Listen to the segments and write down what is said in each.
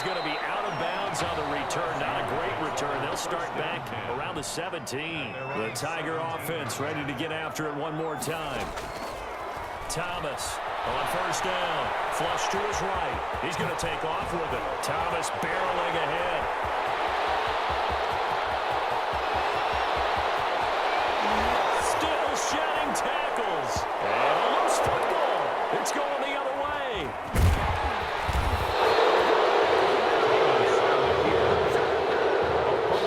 going to be out of bounds on the return. Not a great return. They'll start back around the 17. The Tiger offense ready to get after it one more time. Thomas on first down. Flush to his right. He's going to take off with it. Thomas barreling ahead. Still shedding tackles. And a loose football. It's going the other way.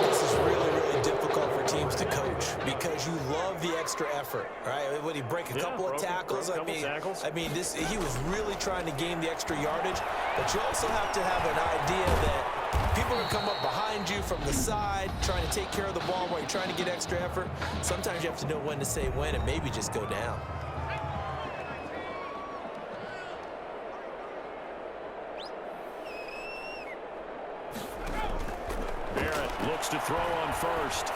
This is really, really difficult for teams to coach because you love the extra effort, right? When he break a couple of tackles, I mean, he was really trying to gain the extra yardage, but you also have to have an idea that people are going to come up behind you from the side, trying to take care of the ball while you're trying to get extra effort. Sometimes you have to know when to say when and maybe just go down. Looks to throw on first.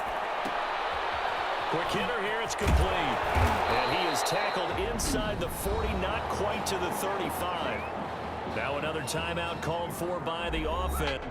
Quick hitter here, it's complete. And he is tackled inside the 40, not quite to the 35. Now another timeout called for by the offense.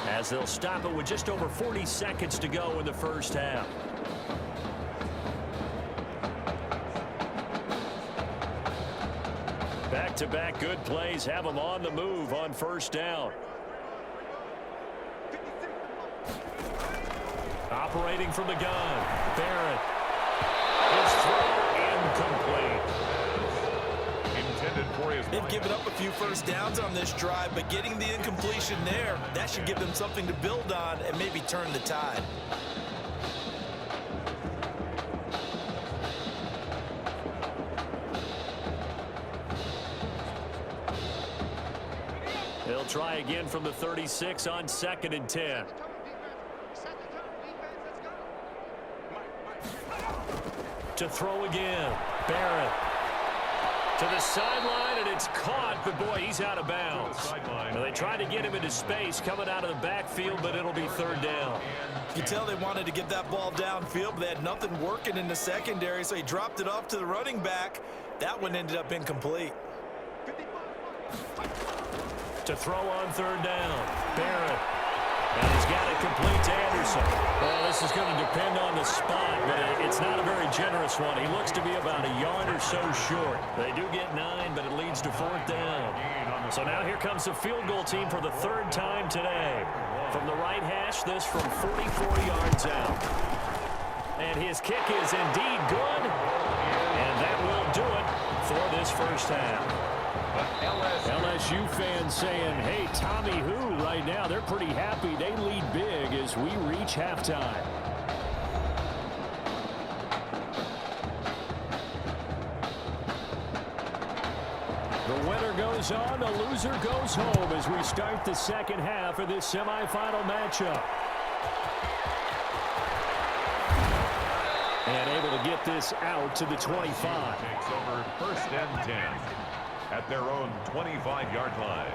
As they'll stop it with just over 40 seconds to go in the first half. Back-to-back good plays have them on the move on first down. Operating from the gun, Barrett. His throw incomplete. They've given up a few first downs on this drive, but getting the incompletion there, that should give them something to build on and maybe turn the tide. They'll try again from the 36 on 2nd and 10. To throw again, Barrett. To the sideline, and it's caught, but boy, he's out of bounds. Well, they tried to get him into space coming out of the backfield, but it'll be 3rd down. You can tell they wanted to get that ball downfield, but they had nothing working in the secondary, so he dropped it off to the running back. That one ended up incomplete. To throw on 3rd down, Barrett. And he's got it complete to Anderson. Well, this is going to depend on the spot, but it's not a very generous one. He looks to be about a yard or so short. They do get 9, but it leads to 4th down. So now here comes the field goal team for the 3rd time today. From the right hash, this from 44 yards out. And his kick is indeed good. And that will do it for this first half. LSU fans saying, hey, Tommy who right now, they're pretty happy. They lead big as we reach halftime. The winner goes on, the loser goes home as we start the second half of this semifinal matchup. And able to get this out to the 25. Takes over 1st and 10 at their own 25-yard line.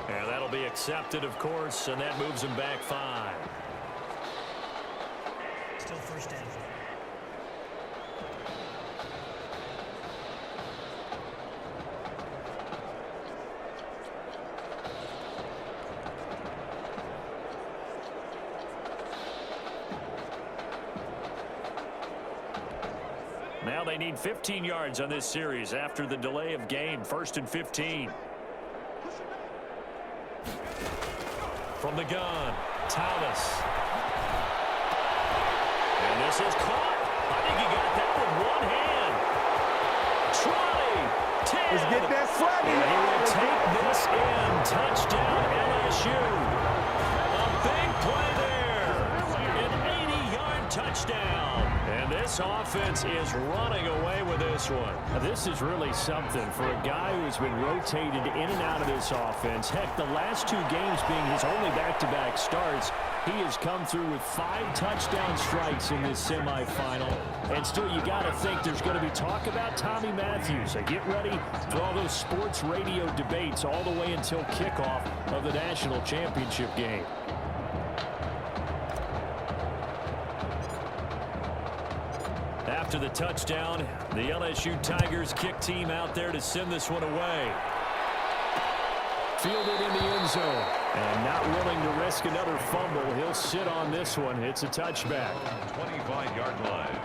And that'll be accepted, of course, and that moves him back 5. Still 1st down. Now they need 15 yards on this series after the delay of game. 1st and 15. From the gun, Thomas. And this is caught. I think he got that with one hand. 20, 10. Let's get that flag. And he will take this in. Touchdown, LSU. A big play there. An 80-yard touchdown. And this offense is running away with this one. Now, this is really something for a guy who's been rotated in and out of this offense. Heck, the last 2 games being his only back-to-back starts, he has come through with 5 touchdown strikes in this semifinal. And still, you got to think there's going to be talk about Tommy Matthews. So get ready for all those sports radio debates all the way until kickoff of the national championship game. After the touchdown, the LSU Tigers kick team out there to send this one away. Fielded in the end zone. And not willing to risk another fumble. He'll sit on this one. It's a touchback. 25-yard line.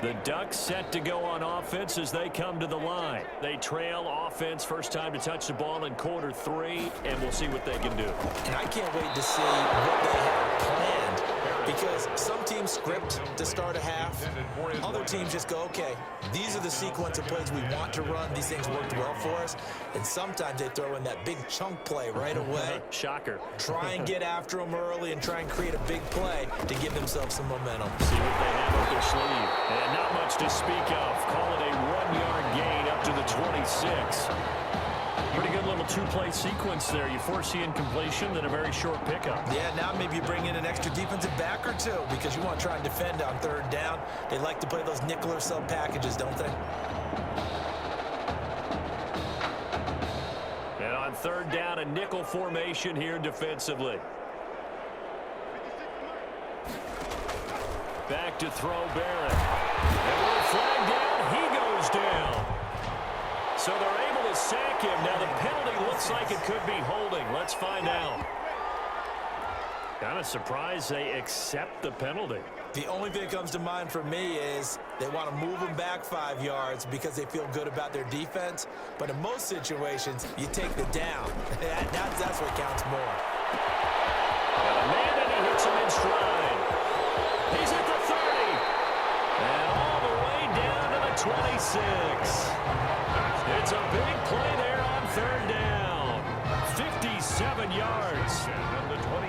The Ducks set to go on offense as they come to the line. They trail offense, first time to touch the ball in quarter 3, and we'll see what they can do. And I can't wait to see what they have planned, because some teams script to start a half. Other teams just go, okay, these are the sequence of plays we want to run. These things worked well for us. And sometimes they throw in that big chunk play right away. Shocker. Try and get after them early and try and create a big play to give themselves some momentum. See what they have up their sleeve. And not much to speak of. Call it a 1-yard gain up to the 26. Pretty good little 2-play sequence there. You force the incompletion, then a very short pickup. Yeah, now maybe you bring in an extra defensive back or 2 because you want to try and defend on 3rd down. They like to play those nickel or sub packages, don't they? And on 3rd down, a nickel formation here defensively. Back to throw Barrett. And with a flag down, he goes down. So they're able to sack him. Now the penalty looks like it could be holding. Let's find out. Kind of surprised they accept the penalty. The only thing that comes to mind for me is they want to move them back 5 yards because they feel good about their defense. But in most situations, you take the down. That's what counts more. And a man, and he hits him in stride. He's at the 30. And all the way down to the 26. It's a big play there on 3rd down. 57 yards.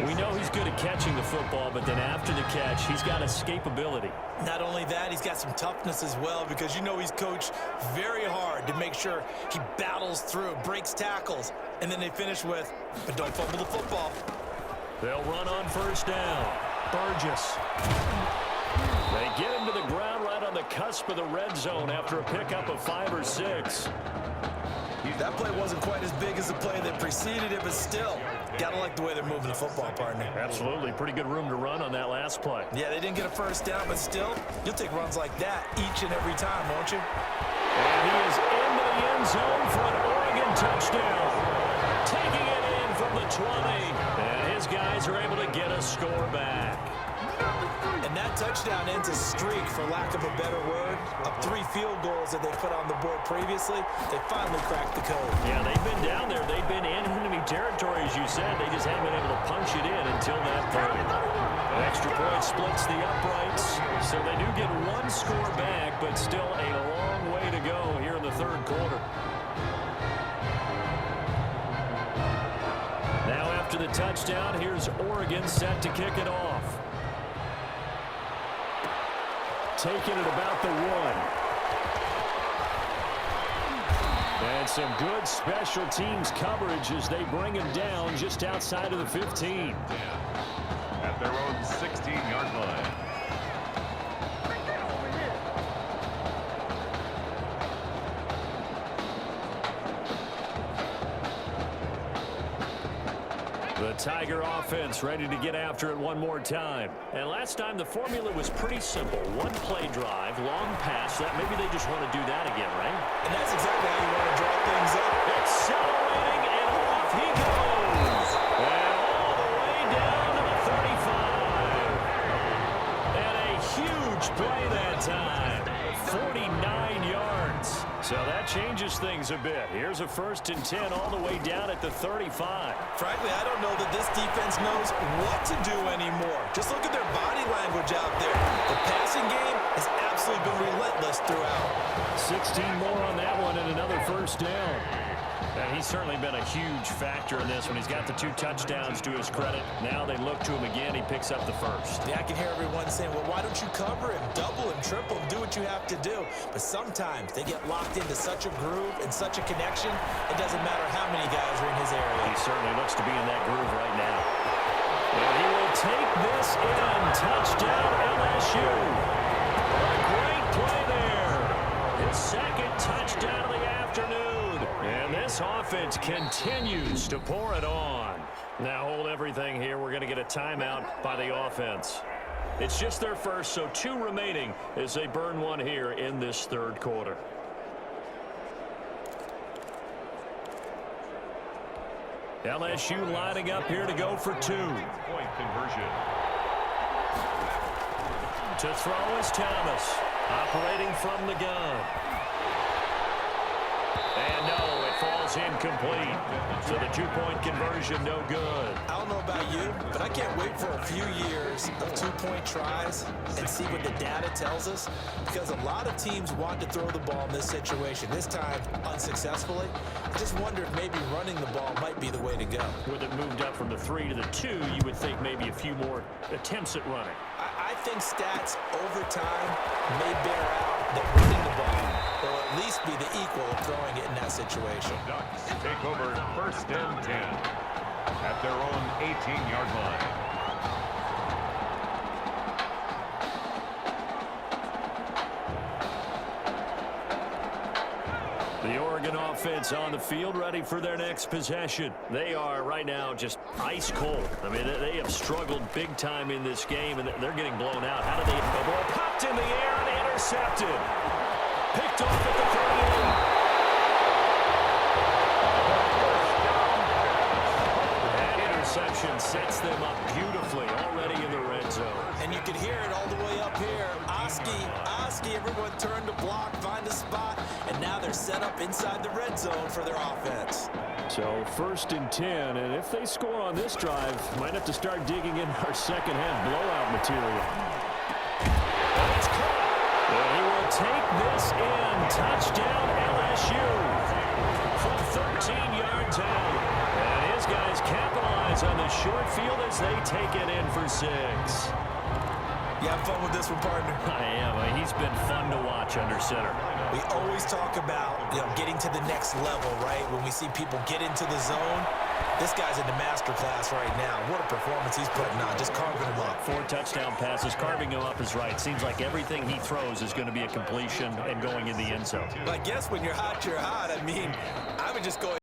We know he's good at catching the football, but then after the catch, he's got escapability. Not only that, he's got some toughness as well, because you know he's coached very hard to make sure he battles through, breaks tackles, and then they finish with, but don't fumble the football. They'll run on 1st down. Burgess. They get him to the ground right on the cusp of the red zone after a pickup of 5 or 6. That play wasn't quite as big as the play that preceded it, but still, Gotta like the way they're moving the football, partner. Absolutely. Pretty good room to run on that last play. Yeah, they didn't get a first down, but still, you'll take runs like that each and every time, won't you? And he is into the end zone for an Oregon touchdown. Taking it in from the 20. And his guys are able to get a score back. And that touchdown ends a streak, for lack of a better word, of 3 field goals that they put on the board previously. They finally cracked the code. Yeah, they've been down there. They've been in enemy territory, as you said. They just haven't been able to punch it in until that third. An extra point splits the uprights, so they do get 1 score back, but still a long way to go here in the third quarter. Now after the touchdown, here's Oregon set to kick it off. Taking it about the 1. And some good special teams coverage as they bring him down just outside of the 15. At their own 16-yard line. The Tiger offense ready to get after it one more time. And last time the formula was pretty simple. 1 play drive, long pass. That maybe they just want to do that again, right? And that's exactly how you want to draw things up. Accelerating, and off he goes. And all the way down to the 35. And a huge play that time. 49 yards. So that changes things a bit. Here's a 1st and 10 all the way down at the 35. Frankly, I don't know that this defense knows what to do anymore. Just look at their body language out there. The passing game has absolutely been relentless throughout. 16 more on that one and another 1st down. And he's certainly been a huge factor in this one. He's got the 2 touchdowns to his credit. Now they look to him again. He picks up the 1st. Yeah, I can hear everyone saying, well, why don't you cover him, double him, triple him, do what you have to do. But sometimes they get locked into such a groove and such a connection, it doesn't matter how many guys are in his area. He certainly looks to be in that groove right now. And he will take this in. Touchdown, LSU. A great play there. His 2nd touchdown of the afternoon. And this offense continues to pour it on. Now hold everything here. We're going to get a timeout by the offense. It's just their first, so 2 remaining as they burn 1 here in this third quarter. LSU lining up here to go for 2. Point conversion. To throw is Thomas, operating from the gun. And no, it falls incomplete. So the 2-point conversion, no good. I don't know about you, but I can't wait for a few years of 2-point tries and see what the data tells us, because a lot of teams want to throw the ball in this situation, this time unsuccessfully. I just wonder if maybe running the ball might be the way to go. With it moved up from the 3 to the 2, you would think maybe a few more attempts at running. I think stats over time may bear out that running the ball will at least be the equal of throwing it in that situation. Ducks take over 1st and 10 at their own 18-yard line. The Oregon offense on the field ready for their next possession. They are right now just ice cold. I mean, they have struggled big time in this game, and they're getting blown out. How do they? The ball popped in the air and intercepted. Picked off at the 38. That interception sets them up beautifully already in the red zone. And you can hear it all the way up here. Oski, everyone turn to block, find a spot, and now they're set up inside the red zone for their offense. So 1st and 10, and if they score on this drive, might have to start digging in our second half blowout material. It's caught. And he will take this in. Touchdown LSU from 13 yards out. And his guys capitalize on the short field as they take it in for 6. You have fun with this one, partner? I am. He's been fun to watch under center. We always talk about, getting to the next level, right? When we see people get into the zone, this guy's in the master class right now. What a performance he's putting on, just carving them up. 4 touchdown passes. Carving him up is right. Seems like everything he throws is going to be a completion and going in the end zone. But I guess when you're hot, you're hot. I mean, I would just go